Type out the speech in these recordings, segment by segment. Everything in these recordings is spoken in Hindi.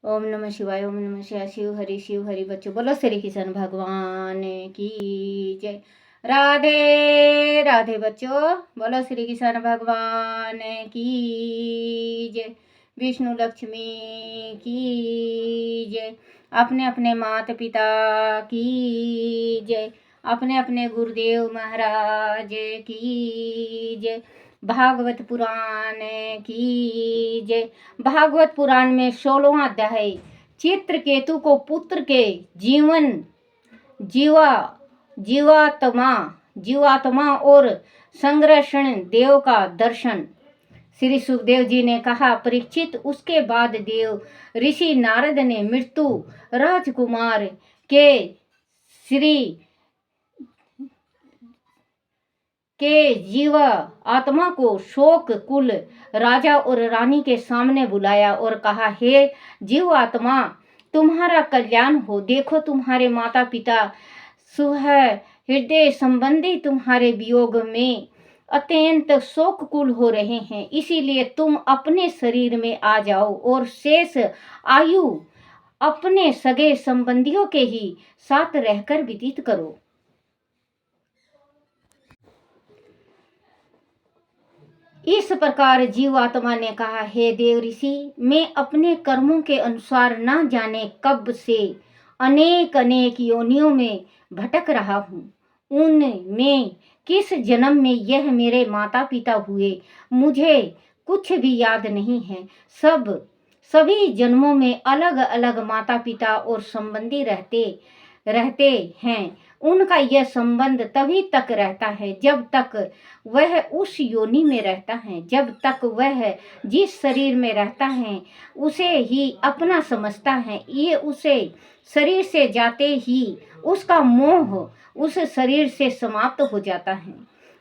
ओम नमः शिवाय। ओम नमः शिवाय। शिव हरि बच्चों, बोलो श्री कृष्ण भगवान की जय। राधे राधे बच्चों, बोलो श्री कृष्ण भगवान की जय। विष्णु लक्ष्मी की जय। अपने अपने माता पिता की जय। अपने अपने गुरुदेव महाराज की जय। भागवत पुराण की जय। भागवत पुराण में 16वां अध्याय, चित्रकेतु को पुत्र के जीवन जीवा जीवात्मा और संरक्षण देव का दर्शन। श्री सुखदेव जी ने कहा, परीक्षित, उसके बाद देव ऋषि नारद ने मृत्यु राजकुमार के श्री के जीवा आत्मा को शोक कुल राजा और रानी के सामने बुलाया और कहा, हे जीव आत्मा, तुम्हारा कल्याण हो। देखो, तुम्हारे माता पिता सुह हृदय संबंधी तुम्हारे वियोग में अत्यंत शोककुल हो रहे हैं। इसीलिए तुम अपने शरीर में आ जाओ और शेष आयु अपने सगे संबंधियों के ही साथ रहकर व्यतीत करो। इस प्रकार जीवात्मा ने कहा, हे देव ऋषि, मैं अपने कर्मों के अनुसार न जाने कब से अनेक अनेक योनियों में भटक रहा हूँ। उनमें किस जन्म में यह मेरे माता पिता हुए, मुझे कुछ भी याद नहीं है। सभी जन्मों में अलग अलग माता पिता और संबंधी रहते हैं। उनका यह संबंध तभी तक रहता है जब तक वह उस योनि में रहता है। जब तक वह जिस शरीर में रहता है उसे ही अपना समझता है, ये उसे शरीर से जाते ही उसका मोह उस शरीर से समाप्त हो जाता है।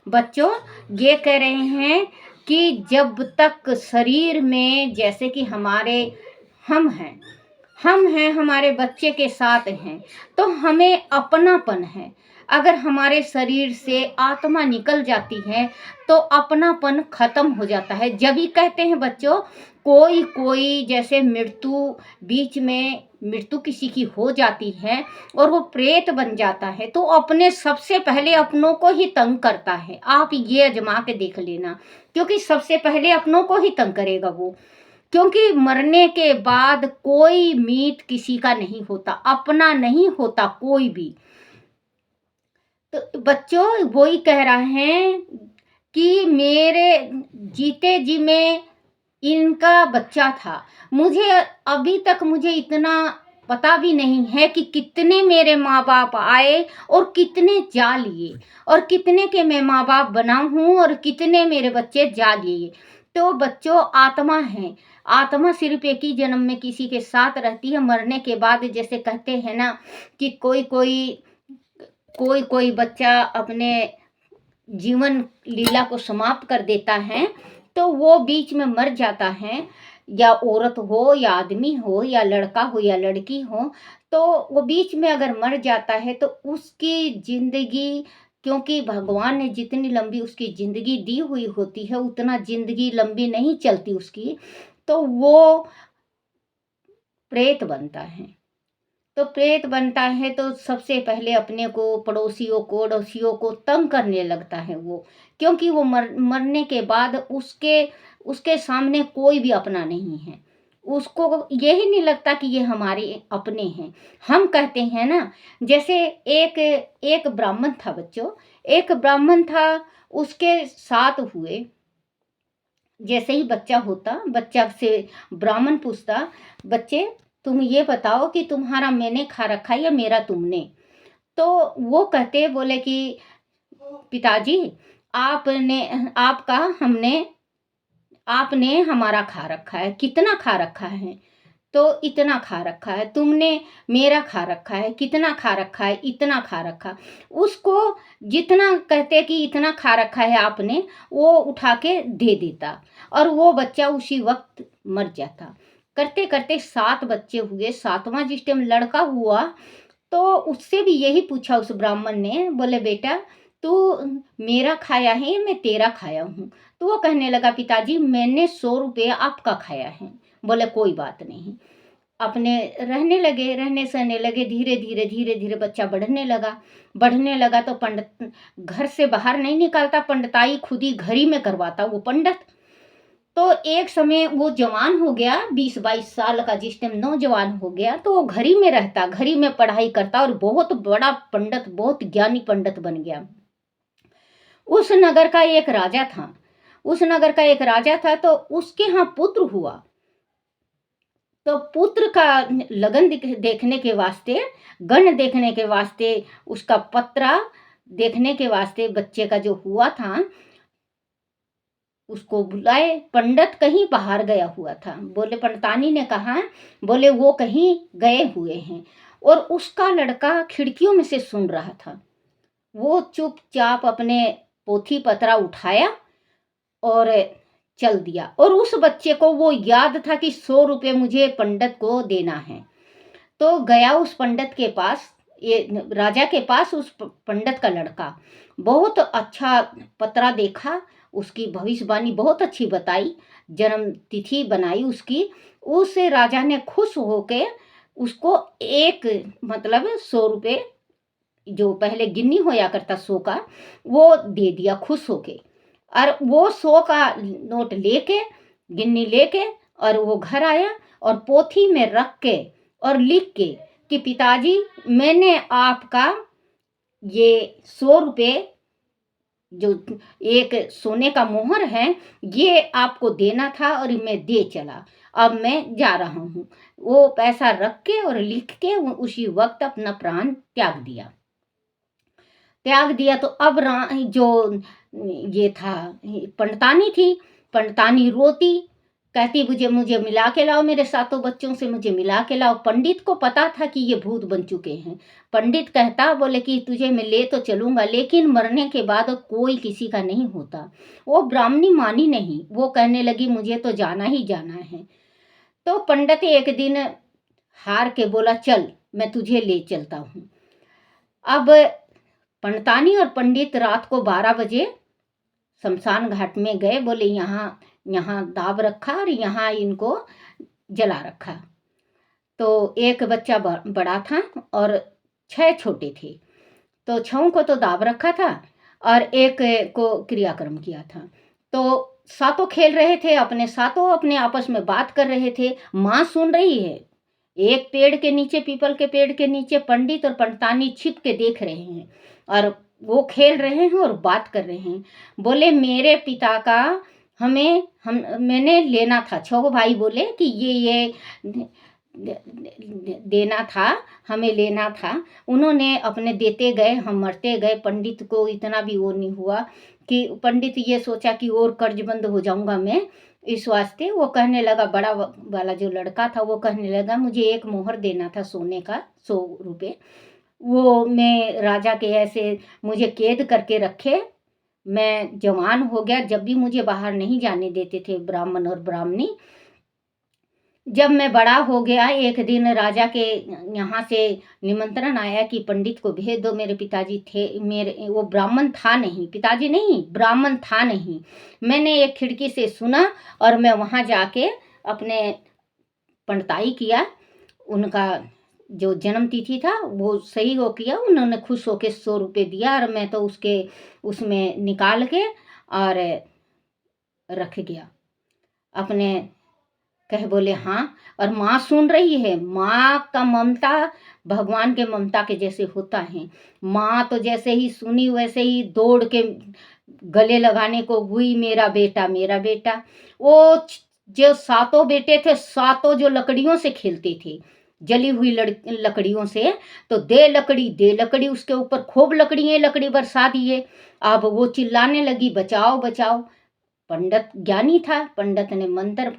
बच्चों, ये कह रहे हैं कि जब तक शरीर में, जैसे कि हम हैं, हमारे बच्चे के साथ हैं, तो हमें अपनापन है। अगर हमारे शरीर से आत्मा निकल जाती है तो अपनापन खत्म हो जाता है। जब ही कहते हैं बच्चों, कोई जैसे बीच में मृत्यु किसी की हो जाती है और वो प्रेत बन जाता है, तो अपने सबसे पहले अपनों को ही तंग करता है। आप ये आजमा के देख लेना, क्योंकि सबसे पहले अपनों को ही तंग करेगा वो। क्योंकि मरने के बाद कोई मीत किसी का नहीं होता, अपना नहीं होता कोई भी। तो बच्चों, वही कह रहे हैं कि मेरे जीते जी में इनका बच्चा था। अभी तक मुझे इतना पता भी नहीं है कि कितने मेरे माँ बाप आए और कितने जा लिए, और कितने के मैं माँ बाप बना हूँ और कितने मेरे बच्चे जा लिए। तो बच्चों, आत्मा है। आत्मा सिर्फ एक ही जन्म में किसी के साथ रहती है। मरने के बाद जैसे कहते हैं ना कि कोई बच्चा अपने जीवन लीला को समाप्त कर देता है, तो वो बीच में मर जाता है, या औरत हो या आदमी हो या लड़का हो या लड़की हो, तो वो बीच में अगर मर जाता है तो उसकी जिंदगी, क्योंकि भगवान ने जितनी लंबी उसकी जिंदगी दी हुई होती है उतना जिंदगी लंबी नहीं चलती उसकी, तो वो प्रेत बनता है। तो प्रेत बनता है तो सबसे पहले अपने को, पड़ोसियों को, अड़ोसियों को तंग करने लगता है वो, क्योंकि वो मरने के बाद उसके सामने कोई भी अपना नहीं है। उसको यही नहीं लगता कि ये हमारे अपने हैं। हम कहते हैं ना, जैसे एक ब्राह्मण था बच्चों, एक ब्राह्मण था, उसके साथ हुए, जैसे ही बच्चा से ब्राह्मण पूछता, बच्चे तुम ये बताओ कि तुम्हारा मैंने खा रखा है या मेरा तुमने। तो वो बोले कि पिताजी, आपने हमारा खा रखा है। कितना खा रखा है? तो इतना खा रखा है। तुमने मेरा खा रखा है। कितना खा रखा है? इतना खा रखा। उसको जितना कहते कि इतना खा रखा है आपने, वो उठा के दे देता और वो बच्चा उसी वक्त मर जाता। करते करते 7 बच्चे हुए। 7वां जिस टाइम लड़का हुआ तो उससे भी यही पूछा उस ब्राह्मण ने, बोले बेटा तू मेरा खाया है या मैं तेरा खाया हूँ? तो वो कहने लगा, पिताजी मैंने 100 रुपये आपका खाया है। बोले कोई बात नहीं। अपने रहने सहने लगे। धीरे धीरे धीरे धीरे बच्चा बढ़ने लगा तो पंडित घर से बाहर नहीं निकलता, पंडिताई खुद ही घर ही में करवाता वो पंडित। तो एक समय वो जवान हो गया, 20-22 साल का, जिस टाइम नौजवान हो गया तो वो घर ही में रहता, घर ही में पढ़ाई करता और बहुत बड़ा पंडित, बहुत ज्ञानी पंडित बन गया। उस नगर का एक राजा था, तो उसके यहाँ पुत्र हुआ। तो पुत्र का लगन देखने के वास्ते, गण देखने के वास्ते, उसका पत्रा देखने के वास्ते, बच्चे का जो हुआ था उसको बुलाए। पंडित कहीं बाहर गया हुआ था, बोले, पंडितानी ने कहा, बोले वो कहीं गए हुए हैं। और उसका लड़का खिड़कियों में से सुन रहा था। वो चुपचाप अपने पोथी पत्रा उठाया और चल दिया। और उस बच्चे को वो याद था कि 100 रुपये मुझे पंडित को देना है। तो गया उस पंडित के पास, ये राजा के पास, उस पंडित का लड़का बहुत अच्छा पत्रा देखा, उसकी भविष्यवाणी बहुत अच्छी बताई, जन्म तिथि बनाई उसकी। उससे राजा ने खुश होके उसको एक, मतलब 100 रुपये, जो पहले गिन्नी होया करता 100 का, वो दे दिया खुश होके। और वो 100 का नोट लेके, गिन्नी लेके, और वो घर आया और पोथी में रख के और लिख के कि पिताजी, मैंने आपका ये 100 रुपये, जो एक सोने का मोहर है, ये आपको देना था और मैं दे चला, अब मैं जा रहा हूँ। वो पैसा रख के और लिख के उसी वक्त अपना प्राण त्याग दिया। तो अब जो ये था, पंडितानी थी, पंडितानी रोती, कहती, मुझे मिला के लाओ, मेरे सातों बच्चों से मुझे मिला के लाओ। पंडित को पता था कि ये भूत बन चुके हैं। पंडित कहता, बोले कि तुझे मैं ले तो चलूंगा, लेकिन मरने के बाद कोई किसी का नहीं होता। वो ब्राह्मणी मानी नहीं, वो कहने लगी मुझे तो जाना ही जाना है। तो पंडित एक दिन हार के बोला, चल मैं तुझे ले चलता हूँ। अब पंडितानी और पंडित रात को 12 बजे शमशान घाट में गए। बोले यहाँ यहाँ दाब रखा और यहाँ इनको जला रखा। तो एक बच्चा बड़ा था और 6 छोटे थे। तो 6 को तो दाब रखा था और एक को क्रियाक्रम किया था। तो सातों खेल रहे थे, अपने सातों अपने आपस में बात कर रहे थे। माँ सुन रही है। एक पेड़ के नीचे, पीपल के पेड़ के नीचे, पंडित और पंडितानी छिप के देख रहे हैं और वो खेल रहे हैं और बात कर रहे हैं। बोले, मेरे पिता का मैंने लेना था। 6 भाई बोले कि ये देना था, हमें लेना था। उन्होंने अपने देते गए, हम मरते गए। पंडित को इतना भी वो नहीं हुआ कि पंडित ये सोचा कि और कर्जबंद हो जाऊंगा मैं, इस वास्ते वो कहने लगा, बड़ा वाला जो लड़का था वो कहने लगा, मुझे एक मोहर देना था सोने का, 100 रुपये। वो मैं राजा के ऐसे मुझे कैद करके रखे, मैं जवान हो गया, जब भी मुझे बाहर नहीं जाने देते थे ब्राह्मण और ब्राह्मणी। जब मैं बड़ा हो गया, एक दिन राजा के यहाँ से निमंत्रण आया कि पंडित को भेज दो। मेरे पिताजी थे, मेरे वो ब्राह्मण था नहीं, पिताजी नहीं, ब्राह्मण था नहीं। मैंने एक खिड़की से सुना और मैं वहाँ जाके अपने पंडिताई किया। उनका जो जन्म तिथि था वो सही हो किया। उन्होंने खुश होके 100 रुपये दिया और मैं तो उसमें निकाल के और रख गया अपने। कह बोले हाँ। और माँ सुन रही है। माँ का ममता भगवान के ममता के जैसे होता है। माँ तो जैसे ही सुनी वैसे ही दौड़ के गले लगाने को हुई, मेरा बेटा, मेरा बेटा। वो जो सातों बेटे थे, सातों जो लकड़ियों से खेलते थे, जली हुई लकड़ियों से, तो दे लकड़ी, उसके ऊपर खूब लकड़ी बरसा दिए। अब वो चिल्लाने लगी, बचाओ बचाओ। पंडित ज्ञानी था, पंडित ने मंत्र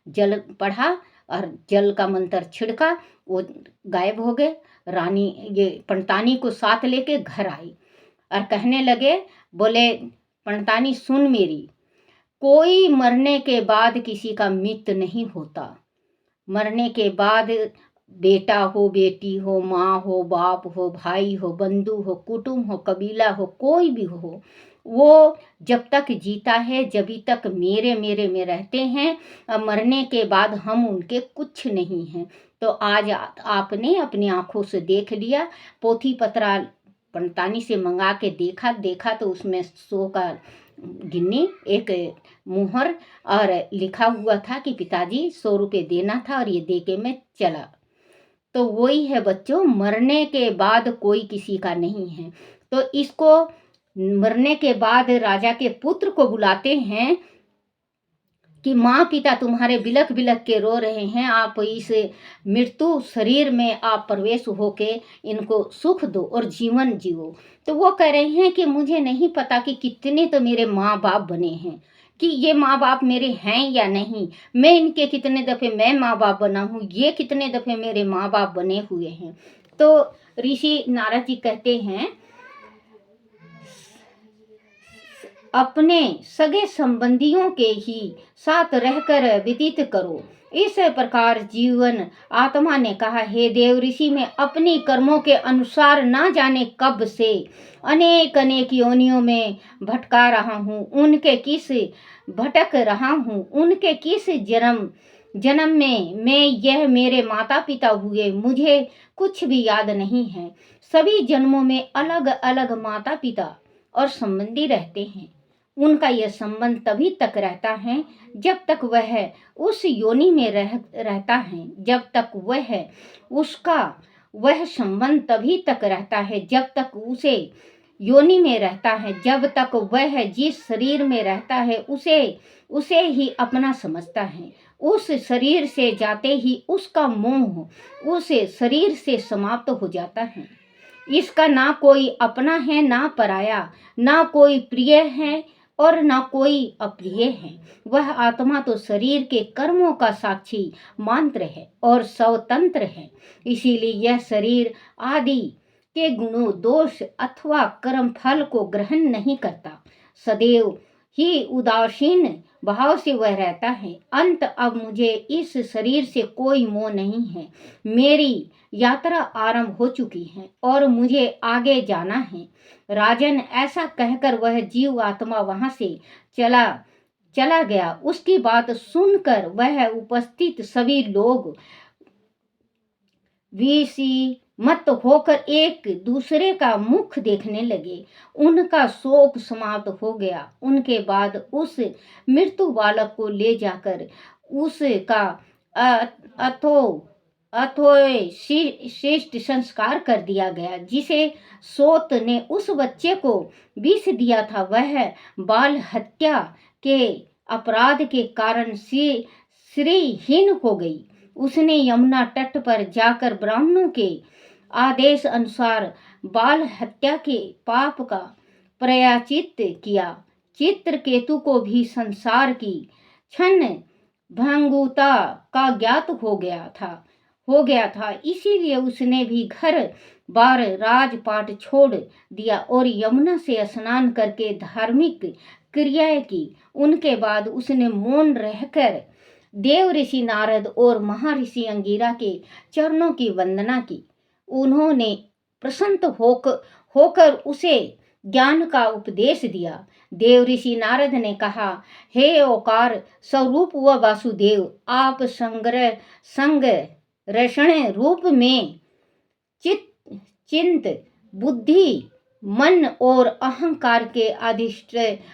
जल पढ़ा और जल का मंत्र छिड़का, वो गायब हो गए। रानी ये पंडितानी को साथ लेके घर आई और कहने लगे, बोले, पंडितानी सुन मेरी, कोई मरने के बाद किसी का मित्र नहीं होता। मरने के बाद बेटा हो, बेटी हो, माँ हो, बाप हो, भाई हो, बंधु हो, कुटुंब हो, कबीला हो, कोई भी हो, वो जब तक जीता है, जभी तक मेरे में रहते हैं। मरने के बाद हम उनके कुछ नहीं हैं। तो आज आपने अपनी आंखों से देख लिया। पोथी पत्रा पंतानी से मंगा के देखा तो उसमें 100 का गिन्नी, एक मुहर और लिखा हुआ था कि पिताजी 100 रुपये देना था और ये दे के मैं चला। तो वही है बच्चों, मरने के बाद कोई किसी का नहीं है। तो इसको मरने के बाद राजा के पुत्र को बुलाते हैं कि माँ पिता तुम्हारे बिलख बिलख के रो रहे हैं, आप इस मृत्यु शरीर में आप प्रवेश होके इनको सुख दो और जीवन जियो। तो वो कह रहे हैं कि मुझे नहीं पता कि कितने तो मेरे माँ बाप बने हैं, कि ये माँ बाप मेरे हैं या नहीं, मैं इनके कितने दफ़े मैं माँ बाप बना हूँ, ये कितने दफ़े मेरे माँ बाप बने हुए हैं। तो ऋषि नारद जी कहते हैं अपने सगे संबंधियों के ही साथ रहकर व्यतीत करो। इस प्रकार जीवन आत्मा ने कहा, हे देव ऋषि, मैं अपनी कर्मों के अनुसार ना जाने कब से अनेक अनेक योनियों में भटका रहा हूँ, उनके किस भटक रहा हूँ, उनके किस जन्म जन्म में मैं यह मेरे माता पिता हुए मुझे कुछ भी याद नहीं है। सभी जन्मों में अलग अलग माता पिता और संबंधी रहते हैं। उनका यह संबंध तभी तक रहता है जब तक वह उस योनि में रहता है, जब तक वह संबंध तभी तक रहता है जब तक उसे योनि में रहता है, जब तक वह जिस शरीर में रहता है उसे ही अपना समझता है। उस शरीर से जाते ही उसका मोह उस शरीर से समाप्त हो जाता है। इसका ना कोई अपना है ना पराया, ना कोई प्रिय है और ना कोई अप्रिय है। वह आत्मा तो शरीर के कर्मों का साक्षी मात्र है और स्वतंत्र है। इसीलिए यह शरीर आदि के गुणों, दोष अथवा कर्म फल को ग्रहण नहीं करता। सदैव ही उदासीन भाव से वह रहता है। अंत अब मुझे इस शरीर से कोई मोह नहीं है। मेरी यात्रा आरंभ हो चुकी है और मुझे आगे जाना है। राजन, ऐसा कहकर वह जीव आत्मा वहां से चला गया। उसकी बात सुनकर वह उपस्थित सभी लोग मत होकर एक दूसरे का मुख देखने लगे। उनका शोक समाप्त हो गया। उनके बाद उस मृत्यु बालक को ले जाकर उसका अथोय श्रेष्ठ संस्कार कर दिया गया। जिसे सोत ने उस बच्चे को विष दिया था, वह बाल हत्या के अपराध के कारण श्रीहीन हो गई। उसने यमुना तट पर जाकर ब्राह्मणों के आदेश अनुसार बाल हत्या के पाप का प्रायश्चित किया। चित्रकेतु को भी संसार की क्षण भंगुरता का ज्ञात हो गया था। इसीलिए उसने भी घर बार राजपाट छोड़ दिया और यमुना से स्नान करके धार्मिक क्रियाएं की। उनके बाद उसने मौन रहकर देव ऋषि नारद और महर्षि अंगिरा के चरणों की वंदना की। उन्होंने प्रसन्न होकर उसे ज्ञान का उपदेश दिया। देव ऋषि नारद ने कहा, हे ओकार स्वरूप व वासुदेव, आप संग्रहण रूप में चिंत बुद्धि मन और अहंकार के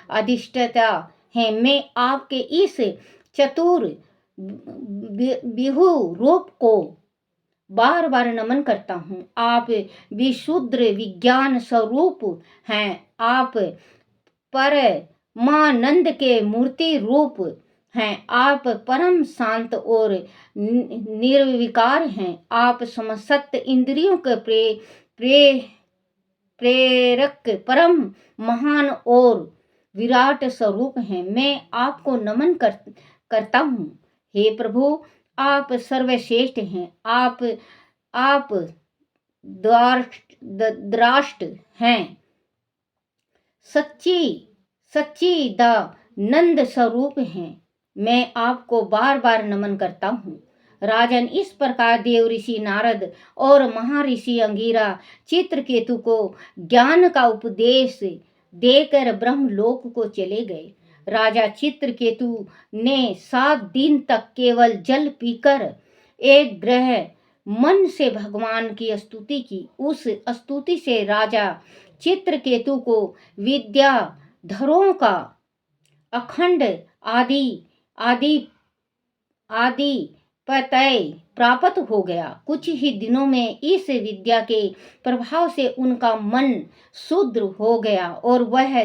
अधिष्ठाता हैं। मैं आपके इस चतुर विभु रूप को बार बार नमन करता हूँ। आप विशुद्ध विज्ञान स्वरूप हैं। आप परमानंद के मूर्ति रूप हैं। आप परम शांत और निर्विकार हैं। आप समस्त इंद्रियों के प्रेरक परम महान और विराट स्वरूप हैं। मैं आपको नमन करता हूँ। हे प्रभु, आप सर्वश्रेष्ठ हैं। आप द्राष्ट हैं, सच्ची नंद स्वरूप हैं। मैं आपको बार बार नमन करता हूँ। राजन, इस प्रकार देव ऋषि नारद और महर्षि अंगिरा चित्रकेतु को ज्ञान का उपदेश देकर ब्रह्मलोक को चले गए। राजा चित्रकेतु ने 7 दिन तक केवल जल पीकर एक ग्रह मन से भगवान की स्तुति की। उस स्तुति से राजा चित्रकेतु को विद्याधरों का अखंड आदि आदि आधिपत्य प्राप्त हो गया। कुछ ही दिनों में इस विद्या के प्रभाव से उनका मन शुद्ध हो गया और वह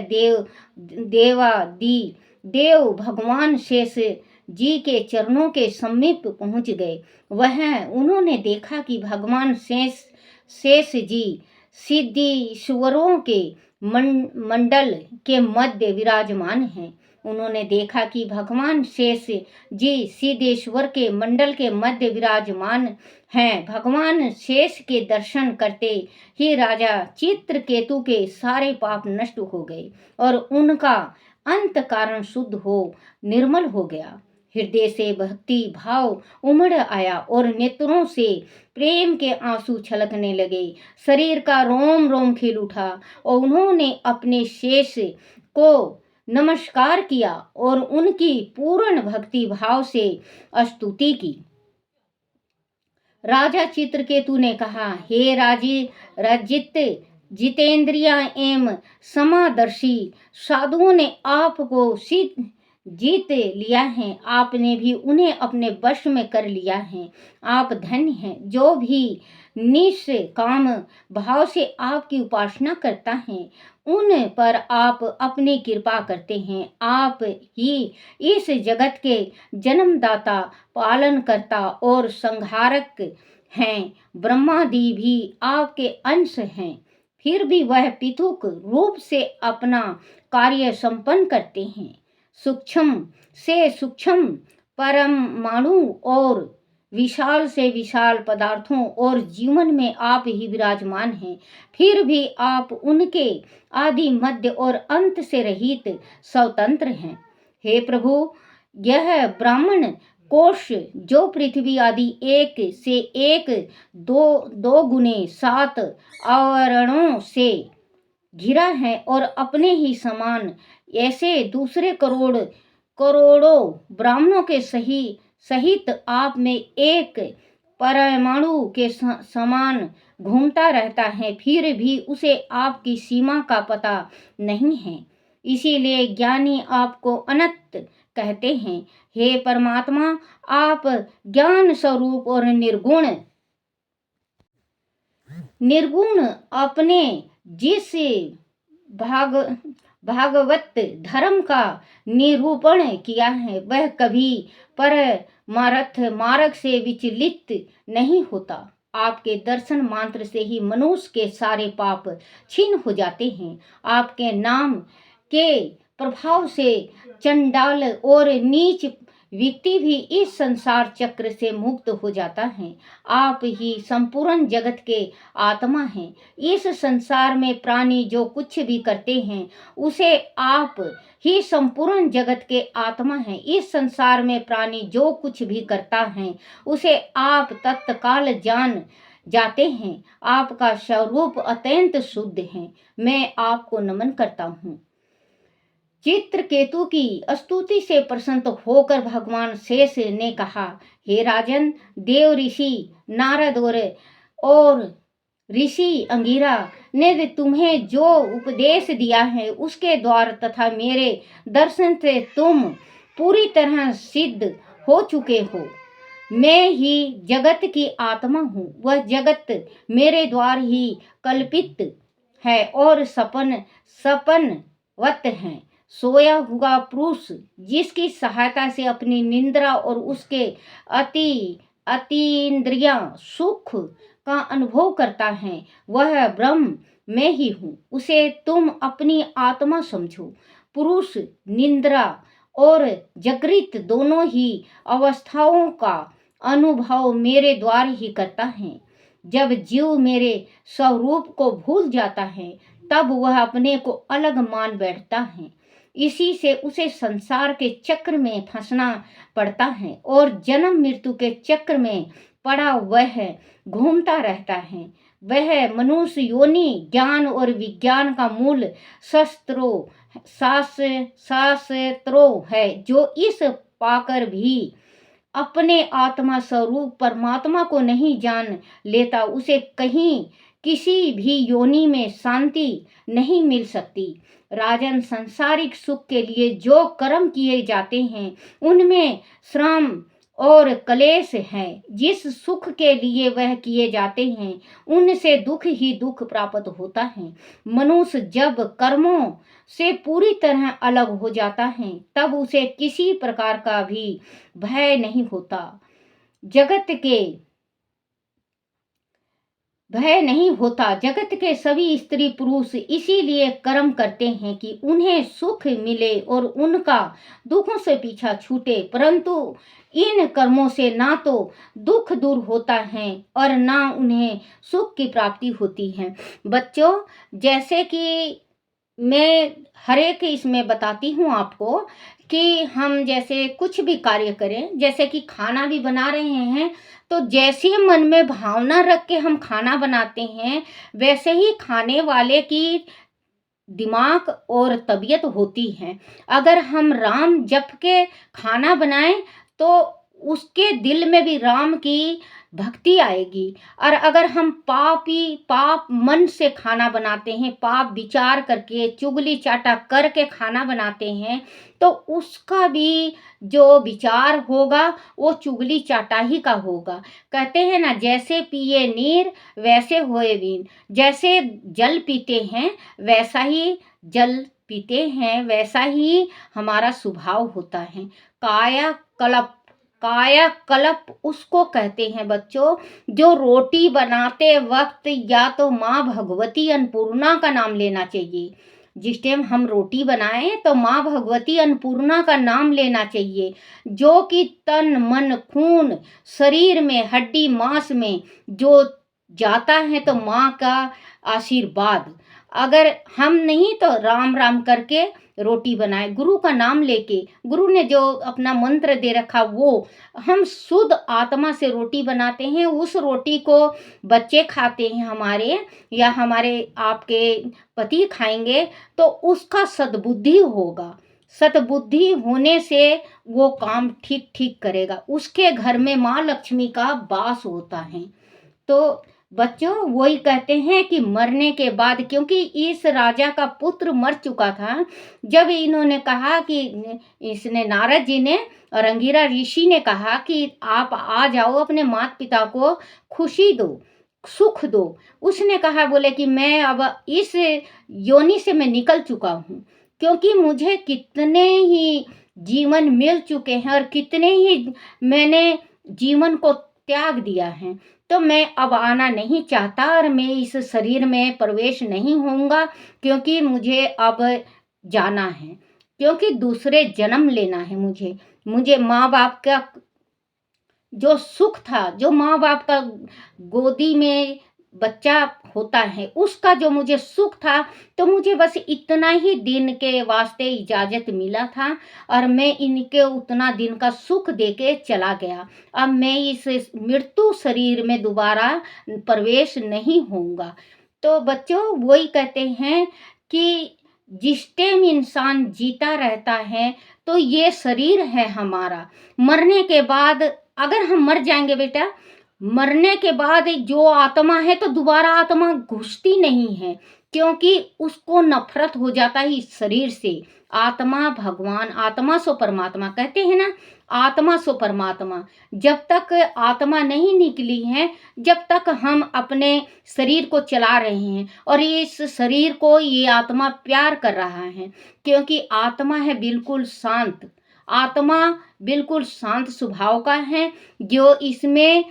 देव भगवान शेष जी के चरणों के समीप पहुंच गए। उन्होंने देखा कि भगवान शेष जी सिद्धेश्वरों के मंडल के मध्य विराजमान हैं। उन्होंने देखा कि भगवान शेष जी सिद्धेश्वर के मंडल के मध्य विराजमान हैं। भगवान शेष के दर्शन करते ही राजा चित्रकेतु के सारे पाप नष्ट हो गए और उनका अंतःकरण शुद्ध हो निर्मल हो गया। हृदय से भक्ति भाव उमड़ आया और नेत्रों से प्रेम के आंसू छलकने लगे। शरीर का रोम रोम खिल उठा और उन्होंने अपने शेष को नमस्कार किया और उनकी पूर्ण भक्ति भाव से स्तुति की। राजा चित्रकेतु ने कहा, हे राजित जितेंद्रिया एवं समादर्शी साधुओं ने आपको जीत लिया है। आपने भी उन्हें अपने वश में कर लिया है। आप धन्य हैं। जो भी निष्काम भाव से आपकी उपासना करता है उन पर आप अपनी कृपा करते हैं। आप ही इस जगत के जन्मदाता पालनकर्ता और संहारक हैं। ब्रह्मादि भी आपके अंश हैं। फिर भी वह पृथक रूप से अपना कार्य संपन्न करते हैं। सूक्ष्म से सूक्ष्म परमाणु और विशाल से विशाल पदार्थों और जीवन में आप ही विराजमान हैं। फिर भी आप उनके आदि मध्य और अंत से रहित स्वतंत्र हैं। हे प्रभु, यह ब्राह्मण कोश जो पृथ्वी आदि एक से एक दो गुने 7 आवरणों से घिरा है और अपने ही समान ऐसे दूसरे करोड़ों ब्राह्मणों के सहित आप में एक परमाणु के समान घूमता रहता है। फिर भी उसे आपकी सीमा का पता नहीं है। इसीलिए ज्ञानी आपको अनंत कहते हैं। हे परमात्मा, आप ज्ञान स्वरूप और निर्गुण अपने जिस भागवत धर्म का निरूपण किया है वह कभी परमार्थ मार्ग से विचलित नहीं होता। आपके दर्शन मात्र से ही मनुष्य के सारे पाप क्षीण हो जाते हैं। आपके नाम के प्रभाव से चंडाल और नीच व्यक्ति भी इस संसार चक्र से मुक्त हो जाता है। आप ही संपूर्ण जगत के आत्मा हैं। इस संसार में प्राणी जो कुछ भी करते हैं उसे आप ही संपूर्ण जगत के आत्मा हैं। इस संसार में प्राणी जो कुछ भी करता है उसे आप तत्काल जान जाते हैं। आपका स्वरूप अत्यंत शुद्ध है। मैं आपको नमन करता हूँ। चित्रकेतु की स्तुति से प्रसन्न होकर भगवान शेष ने कहा, हे राजन, देव ऋषि नारद और ऋषि अंगिरा ने तुम्हें जो उपदेश दिया है उसके द्वारा तथा मेरे दर्शन से तुम पूरी तरह सिद्ध हो चुके हो। मैं ही जगत की आत्मा हूँ। वह जगत मेरे द्वारा ही कल्पित है और सपनवत है। सोया हुआ पुरुष जिसकी सहायता से अपनी निद्रा और उसके अतीन्द्रिय सुख का अनुभव करता है वह ब्रह्म मैं ही हूँ। उसे तुम अपनी आत्मा समझो। पुरुष निद्रा और जागृत दोनों ही अवस्थाओं का अनुभव मेरे द्वारा ही करता है। जब जीव मेरे स्वरूप को भूल जाता है तब वह अपने को अलग मान बैठता है। इसी से उसे संसार के चक्र में फंसना पड़ता है और जन्म मृत्यु के चक्र में पड़ा वह घूमता रहता है। वह मनुष्य योनि ज्ञान और विज्ञान का मूल शास्त्रों है जो इस पाकर भी अपने आत्मा स्वरूप परमात्मा को नहीं जान लेता, उसे कहीं किसी भी योनि में शांति नहीं मिल सकती। राजन, सांसारिक सुख के लिए जो कर्म किए जाते हैं उनमें श्रम और क्लेश है। जिस सुख के लिए वह किए जाते हैं उनसे दुख ही दुख प्राप्त होता है। मनुष्य जब कर्मों से पूरी तरह अलग हो जाता है तब उसे किसी प्रकार का भी भय नहीं होता। जगत के भय नहीं होता। जगत के सभी स्त्री पुरुष इसीलिए कर्म करते हैं कि उन्हें सुख मिले और उनका दुखों से पीछा छूटे, परंतु इन कर्मों से ना तो दुख दूर होता है और ना उन्हें सुख की प्राप्ति होती है। बच्चों, जैसे कि मैं हर एक इसमें बताती हूँ आपको कि हम जैसे कुछ भी कार्य करें, जैसे कि खाना भी बना रहे हैं, तो जैसे मन में भावना रख के हम खाना बनाते हैं वैसे ही खाने वाले की दिमाग और तबीयत होती है। अगर हम राम जप के खाना बनाएं तो उसके दिल में भी राम की भक्ति आएगी। और अगर हम पाप मन से खाना बनाते हैं, पाप विचार करके चुगली चाटा करके खाना बनाते हैं, तो उसका भी जो विचार होगा वो चुगली चाटा ही का होगा। कहते हैं ना, जैसे पिए नीर वैसे होए बीन। जैसे जल पीते हैं वैसा ही जल पीते हैं, वैसा ही हमारा स्वभाव होता है। कायाकल्प, कायाकल्प उसको कहते हैं बच्चों, जो रोटी बनाते वक्त या तो माँ भगवती अन्नपूर्णा का नाम लेना चाहिए। जिस टाइम हम रोटी बनाएं तो माँ भगवती अन्नपूर्णा का नाम लेना चाहिए, जो कि तन मन खून शरीर में हड्डी मांस में जो जाता है, तो माँ का आशीर्वाद। अगर हम नहीं तो राम राम करके रोटी बनाए, गुरु का नाम लेके, गुरु ने जो अपना मंत्र दे रखा वो हम शुद्ध आत्मा से रोटी बनाते हैं। उस रोटी को बच्चे खाते हैं हमारे, या हमारे आपके पति खाएंगे, तो उसका सद्बुद्धि होगा। सद्बुद्धि होने से वो काम ठीक ठीक करेगा, उसके घर में माँ लक्ष्मी का वास होता है। तो बच्चों, वही कहते हैं कि मरने के बाद, क्योंकि इस राजा का पुत्र मर चुका था, जब इन्होंने कहा कि इसने नारद जी ने और अंगिरा ऋषि ने कहा कि आप आ जाओ, अपने माता पिता को खुशी दो, सुख दो। उसने कहा, बोले कि मैं अब इस योनि से मैं निकल चुका हूँ, क्योंकि मुझे कितने ही जीवन मिल चुके हैं और कितने ही मैंने जीवन को त्याग दिया है, तो मैं अब आना नहीं चाहता और मैं इस शरीर में प्रवेश नहीं होऊंगा, क्योंकि मुझे अब जाना है, क्योंकि दूसरे जन्म लेना है मुझे। मुझे माँ बाप का जो सुख था, जो माँ बाप का गोदी में बच्चा होता है उसका जो मुझे सुख था, तो मुझे बस इतना ही दिन के वास्ते इजाज़त मिला था और मैं इनके उतना दिन का सुख देके चला गया। अब मैं इस मृत्यु शरीर में दोबारा प्रवेश नहीं होऊंगा। तो बच्चों, वही कहते हैं कि जिस टाइम इंसान जीता रहता है तो ये शरीर है हमारा। मरने के बाद अगर हम मर जाएंगे बेटा, मरने के बाद जो आत्मा है तो दोबारा आत्मा घुसती नहीं है, क्योंकि उसको नफरत हो जाता है इस शरीर से। आत्मा भगवान, आत्मा सो परमात्मा कहते हैं ना, आत्मा सो परमात्मा। जब तक आत्मा नहीं निकली है, जब तक हम अपने शरीर को चला रहे हैं और इस शरीर को ये आत्मा प्यार कर रहा है, क्योंकि आत्मा है बिल्कुल शांत। आत्मा बिल्कुल शांत स्वभाव का है, जो इसमें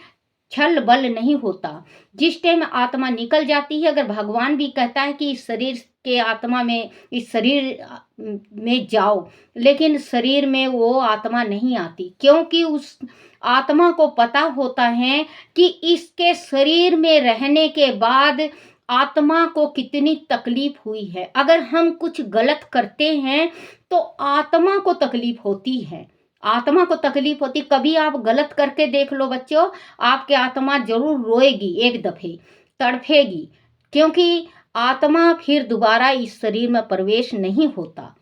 छल बल नहीं होता। जिस टाइम आत्मा निकल जाती है, अगर भगवान भी कहता है कि इस शरीर के आत्मा में, इस शरीर में जाओ, लेकिन शरीर में वो आत्मा नहीं आती, क्योंकि उस आत्मा को पता होता है कि इसके शरीर में रहने के बाद आत्मा को कितनी तकलीफ हुई है। अगर हम कुछ गलत करते हैं तो आत्मा को तकलीफ होती है, आत्मा को तकलीफ होती। कभी आप गलत करके देख लो बच्चों, आपकी आत्मा जरूर रोएगी, एक दफे तड़फेगी, क्योंकि आत्मा फिर दोबारा इस शरीर में प्रवेश नहीं होता।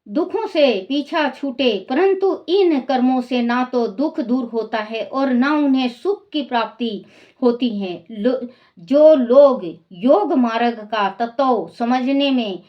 दुखों से पीछा छूटे, परंतु इन कर्मों से ना तो दुख दूर होता है और ना उन्हें सुख की प्राप्ति होती है। जो लोग योग मार्ग का तत्व समझने में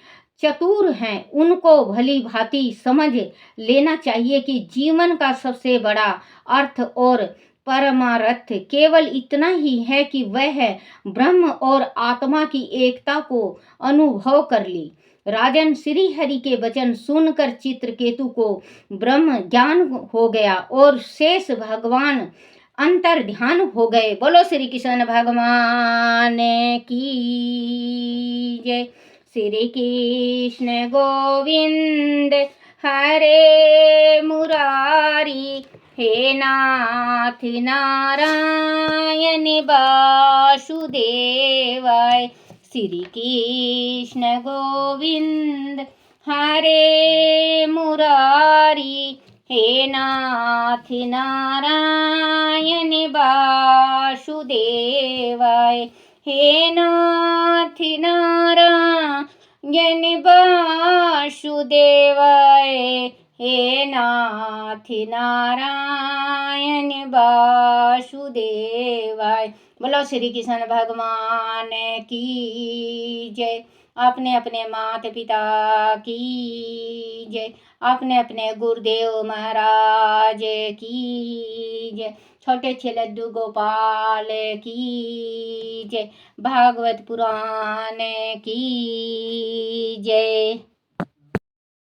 चतुर हैं, उनको भली भांति समझ लेना चाहिए कि जीवन का सबसे बड़ा अर्थ और परमार्थ केवल इतना ही है कि वह ब्रह्म और आत्मा की एकता को अनुभव कर ले। राजन श्री हरि के वचन सुनकर चित्रकेतु को ब्रह्म ज्ञान हो गया और शेष भगवान अंतर ध्यान हो गए। बोलो श्री कृष्ण भगवान की जय। श्री कृष्ण गोविंद हरे मुरारी, हे नाथ नारायण वासुदेवाय। श्री कृष्ण गोविंद हरे मुरारी, हे नाथ नारायण वासुदेवाय। हे नाथ नारायण वासुदेवाय, हे नाथ नारायण वासुदेवाय। बोलो श्री कृष्ण भगवान की जय। अपने अपने माता पिता की जय, अपने अपने गुरुदेव महाराज की जय, छोटे छे लड्डू गोपाल की जय, भागवत पुराण की जय।